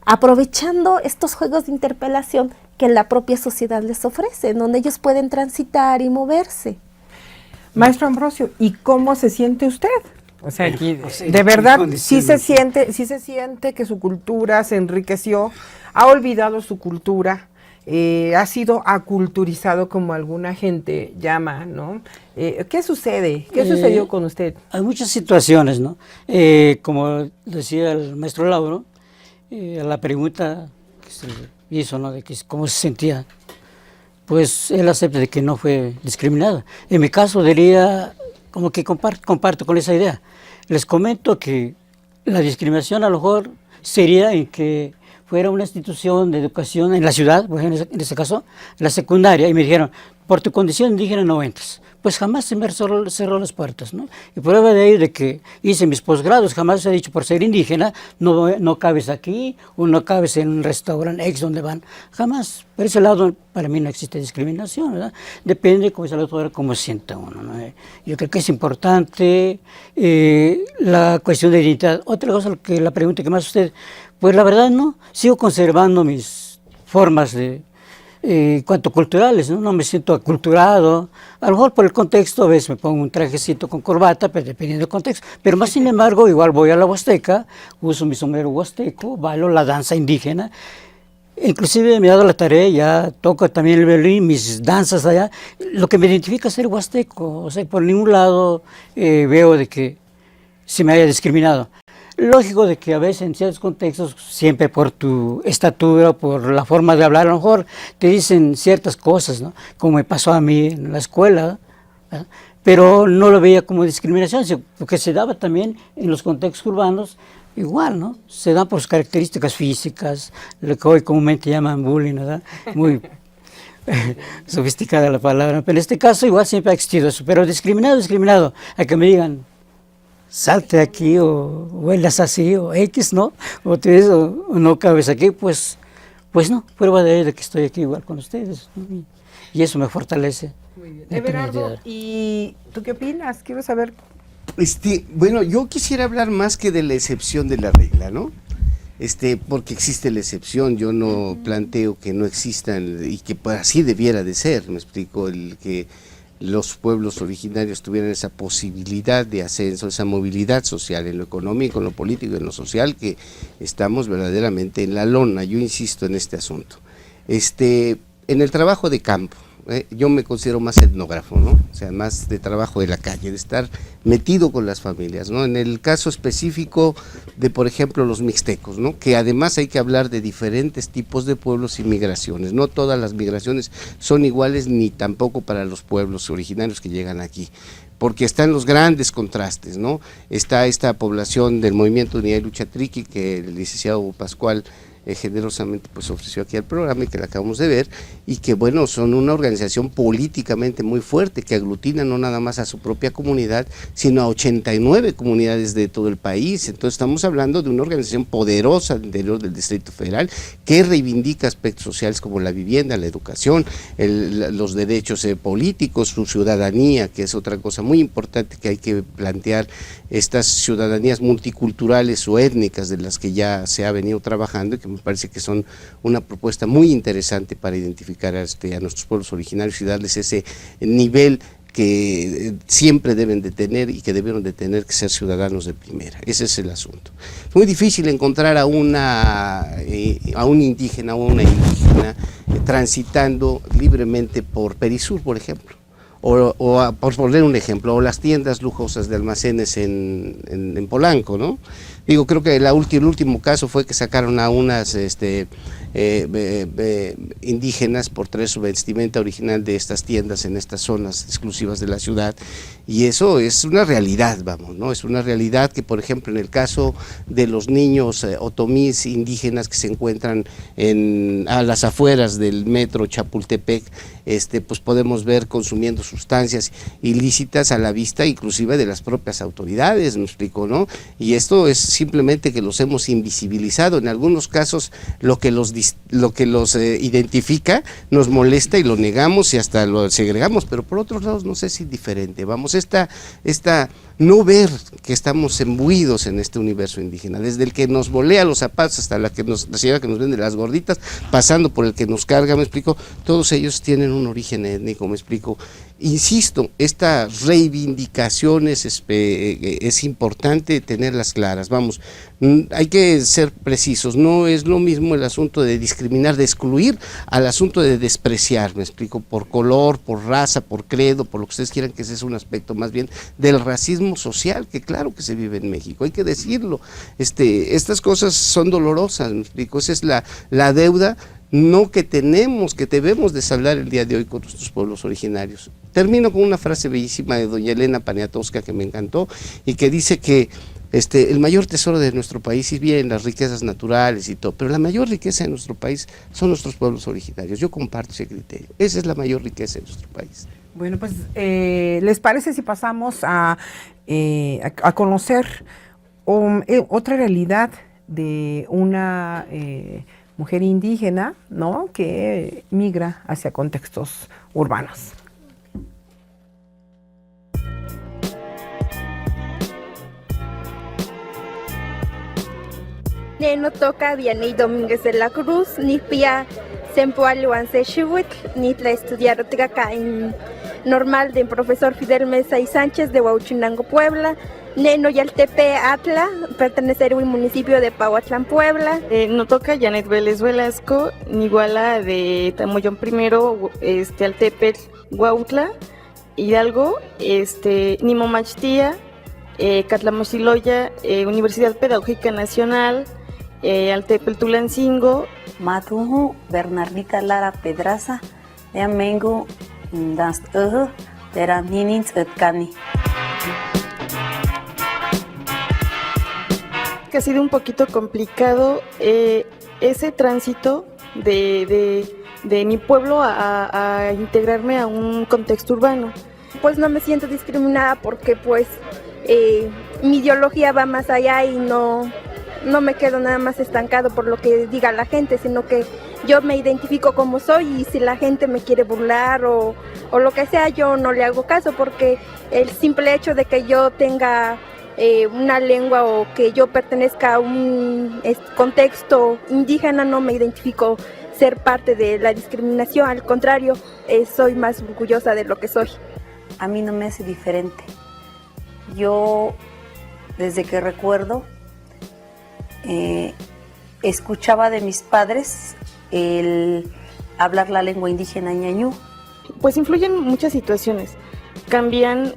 [SPEAKER 4] aprovechando estos juegos de interpelación que la propia sociedad les ofrece, donde ellos pueden transitar y moverse.
[SPEAKER 1] Maestro Ambrosio, ¿y cómo se siente usted? O sea, aquí, de verdad, sí se siente que su cultura se enriqueció, ha olvidado su cultura, ha sido aculturizado, como alguna gente llama, ¿no? ¿Qué sucede? ¿Qué sucedió con usted?
[SPEAKER 3] Hay muchas situaciones, ¿no? Como decía el maestro Lauro, la pregunta que se hizo, ¿no? De que cómo se sentía, pues él acepta de que no fue discriminado. En mi caso diría, como que comparto con esa idea. Les comento que la discriminación a lo mejor sería en que fuera una institución de educación en la ciudad, pues en ese caso, la secundaria, y me dijeron, por tu condición indígena no entras. Pues jamás se me cerró las puertas, ¿no? Y prueba de ello de que hice mis posgrados, jamás se ha dicho por ser indígena, no cabes aquí, o no cabes en un restaurante X donde van, jamás. Por ese lado, para mí no existe discriminación, ¿verdad? Depende, como dice la doctora, cómo se sienta uno, ¿no? Yo creo que es importante la cuestión de identidad. Otra cosa, que la pregunta que más usted, pues la verdad no, sigo conservando mis formas de cuanto culturales, ¿no? Me siento aculturado, a lo mejor por el contexto, a veces me pongo un trajecito con corbata, pero dependiendo del contexto, pero más sin embargo, igual voy a la Huasteca, uso mi sombrero huasteco, bailo la danza indígena, inclusive me he dado la tarea, ya toco también el violín, mis danzas allá, lo que me identifica es ser huasteco, o sea, por ningún lado veo de que se me haya discriminado. Lógico de que a veces en ciertos contextos, siempre por tu estatura, por la forma de hablar, a lo mejor te dicen ciertas cosas, ¿no? Como me pasó a mí en la escuela, ¿verdad? Pero no lo veía como discriminación, porque se daba también en los contextos urbanos igual, ¿no? Se dan por sus características físicas, lo que hoy comúnmente llaman bullying, ¿verdad? Muy sofisticada la palabra, pero en este caso igual siempre ha existido eso, pero discriminado, a que me digan, salte aquí, o huelas así, o X, ¿no? O no cabes aquí, pues no, prueba de que estoy aquí igual con ustedes, ¿no? Y eso me fortalece.
[SPEAKER 1] Muy bien.
[SPEAKER 3] Mi
[SPEAKER 1] Everardo,
[SPEAKER 3] identidad.
[SPEAKER 1] ¿y tú qué opinas? Quiero saber.
[SPEAKER 5] Bueno, yo quisiera hablar más que de la excepción de la regla, ¿no? Porque existe la excepción, yo no planteo que no existan y que pues, así debiera de ser, me explico, el que los pueblos originarios tuvieran esa posibilidad de ascenso, esa movilidad social en lo económico, en lo político, en lo social, que estamos verdaderamente en la lona, yo insisto en este asunto. En el trabajo de campo, yo me considero más etnógrafo, ¿no? O sea, más de trabajo de la calle, de estar metido con las familias, ¿no? En el caso específico de, por ejemplo, los mixtecos, ¿no? Que además hay que hablar de diferentes tipos de pueblos y migraciones. No todas las migraciones son iguales, ni tampoco para los pueblos originarios que llegan aquí, porque están los grandes contrastes, ¿no? Está esta población del Movimiento Unidad y Lucha Triqui, que el licenciado Pascual generosamente pues ofreció aquí al programa y que la acabamos de ver, y que bueno, son una organización políticamente muy fuerte que aglutina no nada más a su propia comunidad, sino a 89 comunidades de todo el país. Entonces estamos hablando de una organización poderosa al interior del Distrito Federal que reivindica aspectos sociales como la vivienda, la educación, los derechos políticos, su ciudadanía, que es otra cosa muy importante que hay que plantear, estas ciudadanías multiculturales o étnicas de las que ya se ha venido trabajando y que me parece que son una propuesta muy interesante para identificar a nuestros pueblos originarios y darles ese nivel que siempre deben de tener y que debieron de tener que ser ciudadanos de primera. Ese es el asunto. Es muy difícil encontrar a un indígena o una indígena transitando libremente por Perisur, por ejemplo. Por poner un ejemplo, o las tiendas lujosas de almacenes en Polanco, ¿no? Digo, creo que el último caso fue que sacaron a unas indígenas por traer su vestimenta original de estas tiendas en estas zonas exclusivas de la ciudad, y eso es una realidad, vamos, ¿no? Es una realidad que, por ejemplo, en el caso de los niños otomís indígenas que se encuentran a las afueras del metro Chapultepec, pues podemos ver consumiendo sustancias ilícitas a la vista inclusive de las propias autoridades, me explico, ¿no? Y esto es simplemente que los hemos invisibilizado. En algunos casos lo que los identifica nos molesta y lo negamos y hasta lo segregamos, pero por otros lados nos es indiferente. Vamos, esta no ver que estamos embuidos en este universo indígena, desde el que nos volea los zapatos hasta la señora que nos vende las gorditas, pasando por el que nos carga, me explico, todos ellos tienen un origen étnico, me explico. Insisto, estas reivindicaciones es importante tenerlas claras, vamos, hay que ser precisos, no es lo mismo el asunto de discriminar, de excluir, al asunto de despreciar, me explico, por color, por raza, por credo, por lo que ustedes quieran, que ese es un aspecto más bien del racismo social, que claro que se vive en México, hay que decirlo, estas cosas son dolorosas, me explico, esa es la deuda, no que tenemos, que debemos de saldar el día de hoy con nuestros pueblos originarios. Termino con una frase bellísima de doña Elena Paniatowska que me encantó y que dice que el mayor tesoro de nuestro país, si bien las riquezas naturales y todo, pero la mayor riqueza de nuestro país son nuestros pueblos originarios. Yo comparto ese criterio, esa es la mayor riqueza de nuestro país.
[SPEAKER 1] Bueno, pues, ¿les parece si pasamos a conocer otra realidad de una mujer indígena, ¿no?, que migra hacia contextos urbanos?
[SPEAKER 9] No toca Vianney Domínguez de la Cruz, ni pia Sempoaluanse Chihuitl, ni la estudiar acá en normal de profesor Fidel Mesa y Sánchez de Huauchinango, Puebla. Neno Yaltepe Atla, pertenecer al municipio de Pahuatlán, Puebla.
[SPEAKER 10] No toca Janet Vélez Velasco, Niguala de Tamoyón primero, Altepetl, Huautla, Hidalgo, Nimomachtia, Catlamochiloya, Universidad Pedagógica Nacional, Altepetl Tulancingo.
[SPEAKER 11] Matuhu Bernardita Lara Pedraza, Amengo Das Tera Ninins Etkani.
[SPEAKER 10] que ha sido un poquito complicado ese tránsito de mi pueblo a integrarme a un contexto urbano.
[SPEAKER 9] Pues no me siento discriminada porque pues mi ideología va más allá y no me quedo nada más estancado por lo que diga la gente, sino que yo me identifico como soy y si la gente me quiere burlar o lo que sea, yo no le hago caso porque el simple hecho de que yo tenga una lengua o que yo pertenezca a un contexto indígena no me identifico ser parte de la discriminación, al contrario, soy más orgullosa de lo que soy.
[SPEAKER 11] A mí no me hace diferente. Yo, desde que recuerdo, escuchaba de mis padres el hablar la lengua indígena ñañú.
[SPEAKER 10] Pues influyen muchas situaciones. Cambian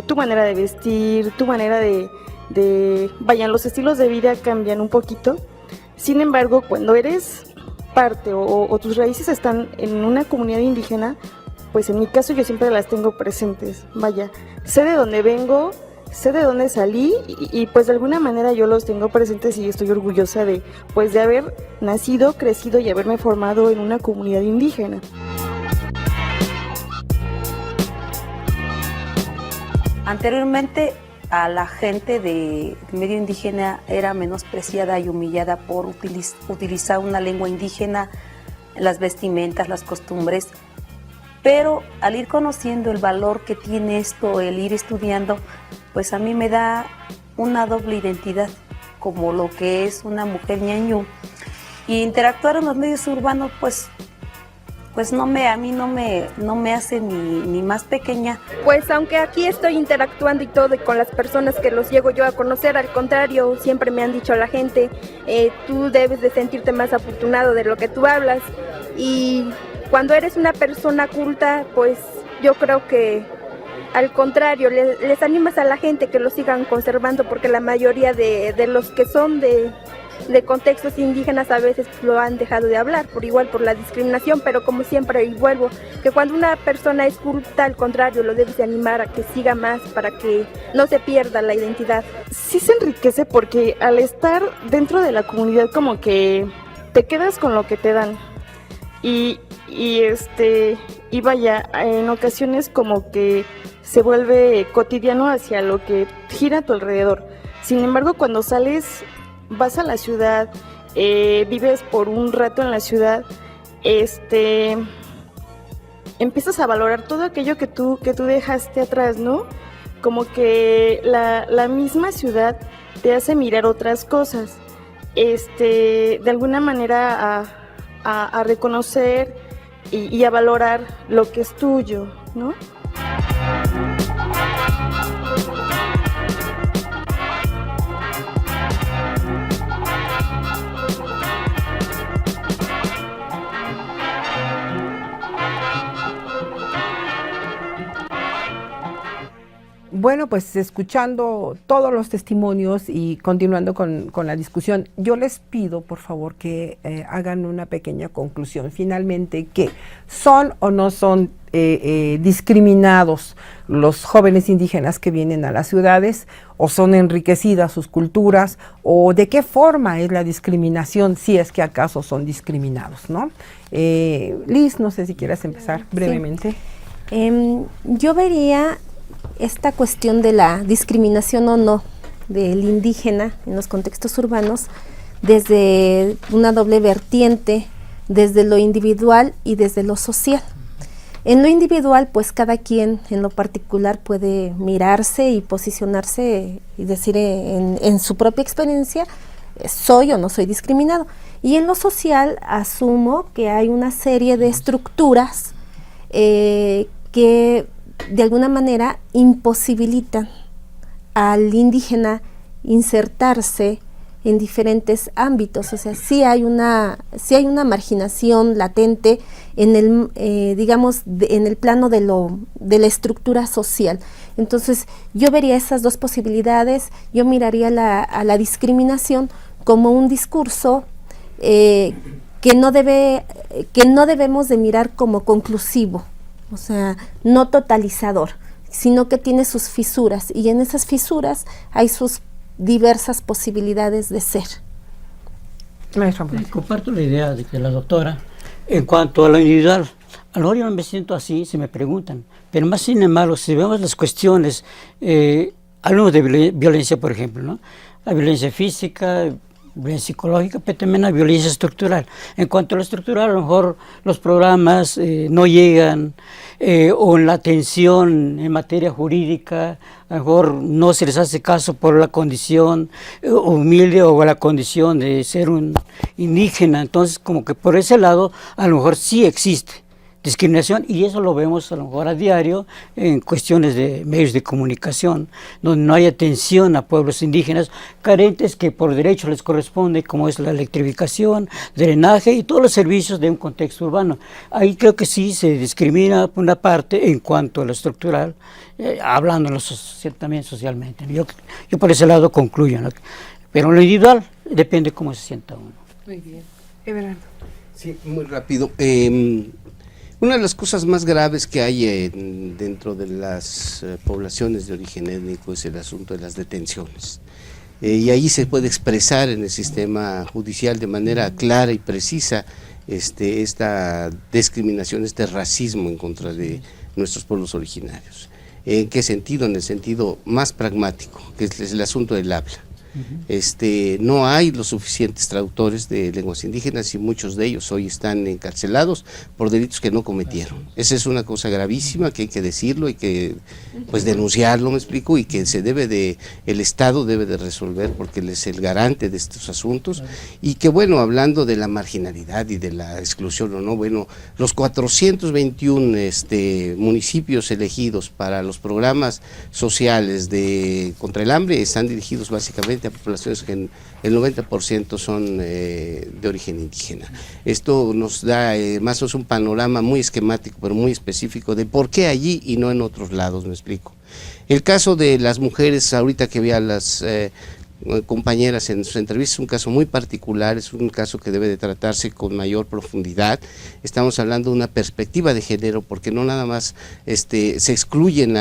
[SPEAKER 10] tu manera de vestir, tu manera vayan, los estilos de vida cambian un poquito. Sin embargo, cuando eres parte o tus raíces están en una comunidad indígena, pues en mi caso yo siempre las tengo presentes. Vaya, sé de dónde vengo, sé de dónde salí y pues de alguna manera yo los tengo presentes y estoy orgullosa de haber nacido, crecido y haberme formado en una comunidad indígena.
[SPEAKER 11] Anteriormente a la gente de medio indígena era menospreciada y humillada por utilizar una lengua indígena, las vestimentas, las costumbres, pero al ir conociendo el valor que tiene esto, el ir estudiando, pues a mí me da una doble identidad, como lo que es una mujer ñañú. Y interactuar en los medios urbanos, pues a mí no me hace ni más pequeña.
[SPEAKER 9] Pues aunque aquí estoy interactuando y todo y con las personas que los llego yo a conocer, al contrario, siempre me han dicho a la gente, tú debes de sentirte más afortunado de lo que tú hablas. Y cuando eres una persona culta, pues yo creo que al contrario, les animas a la gente que lo sigan conservando porque la mayoría de los que son de contextos indígenas a veces lo han dejado de hablar, por la discriminación, pero como siempre, y vuelvo, que cuando una persona es culta, al contrario, lo debes de animar a que siga más para que no se pierda la identidad.
[SPEAKER 10] Sí se enriquece porque al estar dentro de la comunidad como que te quedas con lo que te dan y vaya, en ocasiones como que se vuelve cotidiano hacia lo que gira a tu alrededor. Sin embargo, cuando sales, vas a la ciudad, vives por un rato en la ciudad, empiezas a valorar todo aquello que tú dejaste atrás, ¿no? Como que la misma ciudad te hace mirar otras cosas, de alguna manera a reconocer y a valorar lo que es tuyo, ¿no?
[SPEAKER 1] Bueno, pues escuchando todos los testimonios y continuando con la discusión, yo les pido por favor que hagan una pequeña conclusión. Finalmente, ¿qué son o no son discriminados los jóvenes indígenas que vienen a las ciudades, o son enriquecidas sus culturas, o de qué forma es la discriminación, si es que acaso son discriminados, ¿no? Liz, no sé si quieres empezar brevemente.
[SPEAKER 4] Sí. Yo vería esta cuestión de la discriminación o no del indígena en los contextos urbanos desde una doble vertiente, desde lo individual y desde lo social. En lo individual, pues cada quien en lo particular puede mirarse y posicionarse y decir en su propia experiencia, soy o no soy discriminado. Y en lo social asumo que hay una serie de estructuras que de alguna manera imposibilitan al indígena insertarse en diferentes ámbitos. O sea, sí hay una marginación latente en el, digamos, en el plano de la estructura social. Entonces, yo vería esas dos posibilidades. Yo miraría a la discriminación como un discurso que no debemos de mirar como conclusivo, o sea, no totalizador, sino que tiene sus fisuras, y en esas fisuras hay sus diversas posibilidades de ser.
[SPEAKER 3] Comparto la idea de que la doctora, en cuanto a lo individual, a lo mejor yo no me siento así, se me preguntan, pero más sin embargo, si vemos las cuestiones, hablamos de violencia, por ejemplo, ¿no? La violencia física, violencia psicológica, pero también la violencia estructural. En cuanto a lo estructural, a lo mejor los programas no llegan, o la atención en materia jurídica, a lo mejor no se les hace caso por la condición humilde o la condición de ser un indígena. Entonces, como que por ese lado, a lo mejor sí existe discriminación, y eso lo vemos a lo mejor a diario en cuestiones de medios de comunicación, donde no hay atención a pueblos indígenas carentes que por derecho les corresponde, como es la electrificación, drenaje y todos los servicios de un contexto urbano. Ahí creo que sí se discrimina por una parte en cuanto a lo estructural, hablándolo también socialmente. Yo por ese lado concluyo, ¿no? Pero en lo individual depende cómo se sienta uno.
[SPEAKER 1] Muy bien. Everardo.
[SPEAKER 5] Sí, muy rápido. Una de las cosas más graves que hay dentro de las poblaciones de origen étnico es el asunto de las detenciones. Y ahí se puede expresar en el sistema judicial de manera clara y precisa esta discriminación, este racismo en contra de nuestros pueblos originarios. ¿En qué sentido? En el sentido más pragmático, que es el asunto del habla. No hay los suficientes traductores de lenguas indígenas y muchos de ellos hoy están encarcelados por delitos que no cometieron. Esa es una cosa gravísima que hay que decirlo y que pues denunciarlo, me explico, y que el Estado debe de resolver porque él es el garante de estos asuntos. Y que bueno, hablando de la marginalidad y de la exclusión o no, bueno, los 421 municipios elegidos para los programas sociales contra el hambre están dirigidos básicamente a poblaciones que el 90% son de origen indígena. Esto nos da más o menos un panorama muy esquemático, pero muy específico de por qué allí y no en otros lados, me explico. El caso de las mujeres, ahorita que vi a las compañeras en sus entrevistas, es un caso muy particular, es un caso que debe de tratarse con mayor profundidad. Estamos hablando de una perspectiva de género, porque no nada más se excluyen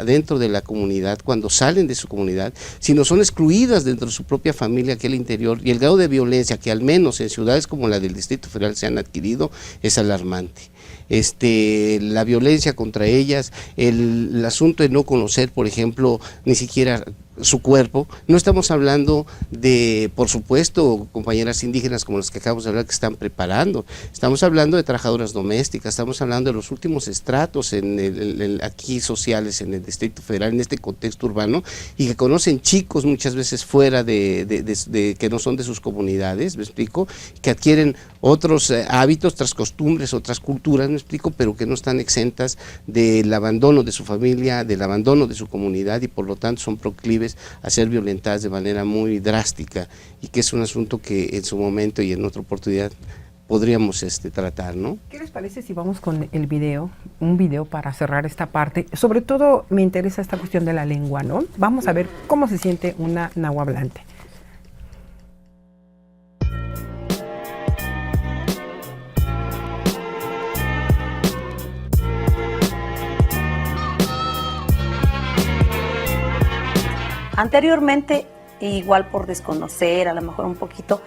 [SPEAKER 5] dentro de la comunidad cuando salen de su comunidad, sino son excluidas dentro de su propia familia, aquí al interior, y el grado de violencia que al menos en ciudades como la del Distrito Federal se han adquirido es alarmante. La violencia contra ellas, el asunto de no conocer, por ejemplo, ni siquiera su cuerpo. No estamos hablando de, por supuesto, compañeras indígenas como las que acabamos de hablar que están preparando, estamos hablando de trabajadoras domésticas, estamos hablando de los últimos estratos aquí sociales en el Distrito Federal, en este contexto urbano, y que conocen chicos muchas veces fuera que no son de sus comunidades, me explico, que adquieren otros hábitos, otras costumbres, otras culturas, me explico, pero que no están exentas del abandono de su familia, del abandono de su comunidad, y por lo tanto son proclives a ser violentadas de manera muy drástica, y que es un asunto que en su momento y en otra oportunidad podríamos tratar, ¿no?
[SPEAKER 1] ¿Qué les parece si vamos con el video, un video para cerrar esta parte? Sobre todo me interesa esta cuestión de la lengua, ¿no? Vamos a ver cómo se siente una nahuablante.
[SPEAKER 11] Anteriormente, igual por desconocer, a lo mejor un poquito,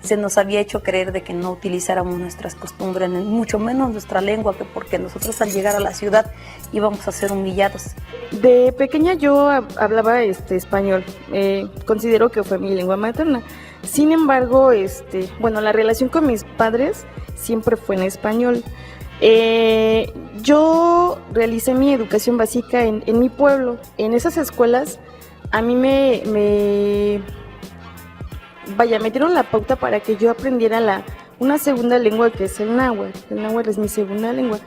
[SPEAKER 11] se nos había hecho creer de que no utilizáramos nuestras costumbres, mucho menos nuestra lengua, que porque nosotros al llegar a la ciudad íbamos a ser humillados.
[SPEAKER 10] De pequeña yo hablaba español, considero que fue mi lengua materna. Sin embargo, la relación con mis padres siempre fue en español. Yo realicé mi educación básica en mi pueblo. En esas escuelas a mí me dieron la pauta para que yo aprendiera una segunda lengua, que es el náhuatl. El náhuatl es mi segunda lengua.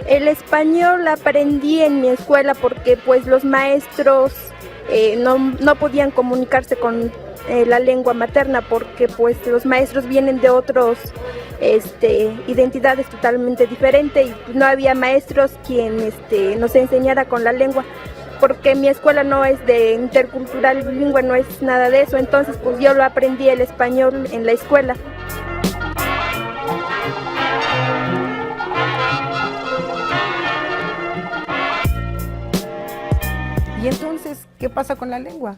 [SPEAKER 9] El español aprendí en mi escuela porque pues los maestros no podían comunicarse con la lengua materna, porque pues los maestros vienen de otros identidades totalmente diferentes, y no había maestros quien nos enseñara con la lengua, porque mi escuela no es de intercultural bilingüe, no es nada de eso. Entonces pues yo lo aprendí el español en la escuela.
[SPEAKER 1] Y entonces, ¿qué pasa con la lengua?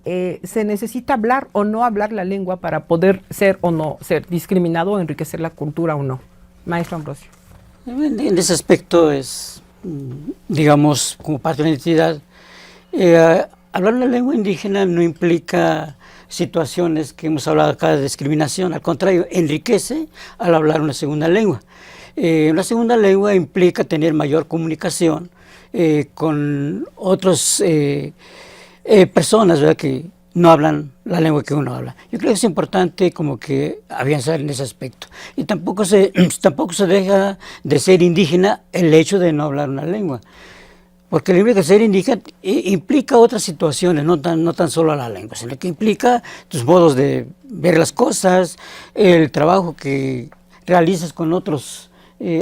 [SPEAKER 1] ¿se necesita hablar o no hablar la lengua para poder ser o no ser discriminado o enriquecer la cultura o no? Maestro Ambrosio.
[SPEAKER 3] En ese aspecto es, digamos, como parte de la identidad, hablar una lengua indígena no implica situaciones que hemos hablado acá de discriminación, al contrario, enriquece al hablar una segunda lengua. Una segunda lengua implica tener mayor comunicación con otras personas, ¿verdad?, que no hablan la lengua que uno habla. Yo creo que es importante como que avanzar en ese aspecto. Y tampoco se deja de ser indígena el hecho de no hablar una lengua. Porque el hecho de ser indígena implica otras situaciones, no tan solo la lengua, sino que implica tus modos de ver las cosas, el trabajo que realizas con otros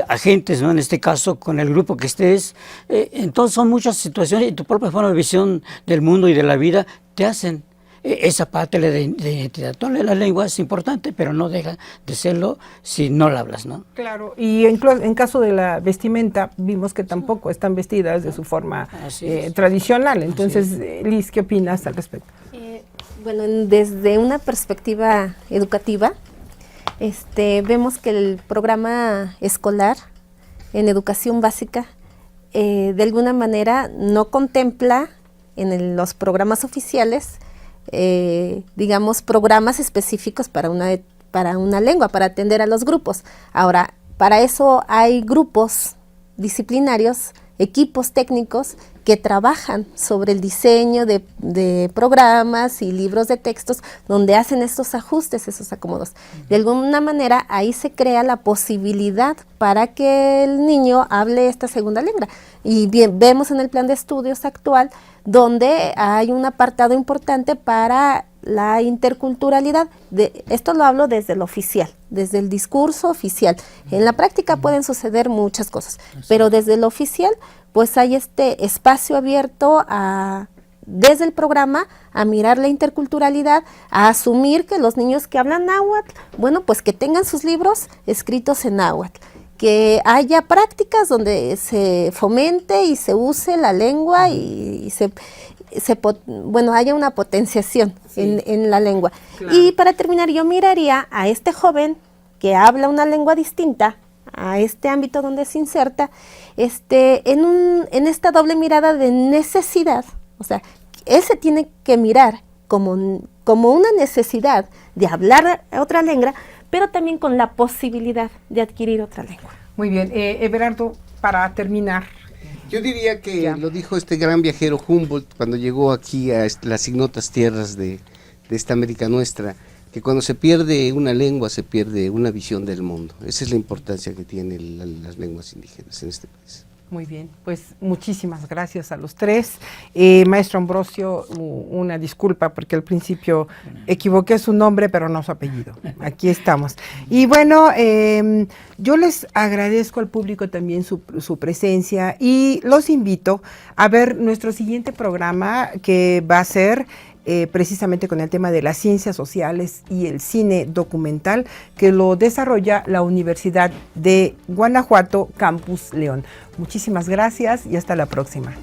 [SPEAKER 3] agentes, ¿no? En este caso con el grupo que estés. Entonces son muchas situaciones y tu propia forma de visión del mundo y de la vida te hacen esa parte de identidad. Entonces la lengua es importante, pero no deja de serlo si no la hablas, ¿no?
[SPEAKER 1] Claro, y en caso de la vestimenta, vimos que tampoco están vestidas de su forma tradicional. Entonces, Liz, ¿qué opinas al respecto?
[SPEAKER 4] Bueno, desde una perspectiva educativa, vemos que el programa escolar en educación básica, de alguna manera, no contempla en los programas oficiales digamos, programas específicos para una lengua, para atender a los grupos. Ahora, para eso hay grupos disciplinarios, equipos técnicos que trabajan sobre el diseño de programas y libros de textos donde hacen estos ajustes, esos acomodos. De alguna manera, ahí se crea la posibilidad para que el niño hable esta segunda lengua. Y bien, vemos en el plan de estudios actual donde hay un apartado importante para la interculturalidad. Esto lo hablo desde lo oficial, desde el discurso oficial. En la práctica pueden suceder muchas cosas, pero desde lo oficial, pues hay este espacio abierto desde el programa a mirar la interculturalidad, a asumir que los niños que hablan náhuatl, bueno, pues que tengan sus libros escritos en náhuatl, que haya prácticas donde se fomente y se use la lengua y haya una potenciación en la lengua. Claro. Y para terminar, yo miraría a este joven que habla una lengua distinta a este ámbito donde se inserta, en esta doble mirada de necesidad. O sea, él se tiene que mirar como una necesidad de hablar otra lengua, pero también con la posibilidad de adquirir otra lengua.
[SPEAKER 1] Muy bien, Everardo, para terminar.
[SPEAKER 5] Yo diría que lo dijo este gran viajero Humboldt cuando llegó aquí a las ignotas tierras de esta América nuestra, que cuando se pierde una lengua se pierde una visión del mundo. Esa es la importancia que tienen las lenguas indígenas en este país.
[SPEAKER 1] Muy bien, pues muchísimas gracias a los tres. Maestro Ambrosio, una disculpa porque al principio equivoqué su nombre, pero no su apellido. Aquí estamos. Y bueno, yo les agradezco al público también su presencia y los invito a ver nuestro siguiente programa, que va a ser precisamente con el tema de las ciencias sociales y el cine documental, que lo desarrolla la Universidad de Guanajuato, Campus León. Muchísimas gracias y hasta la próxima.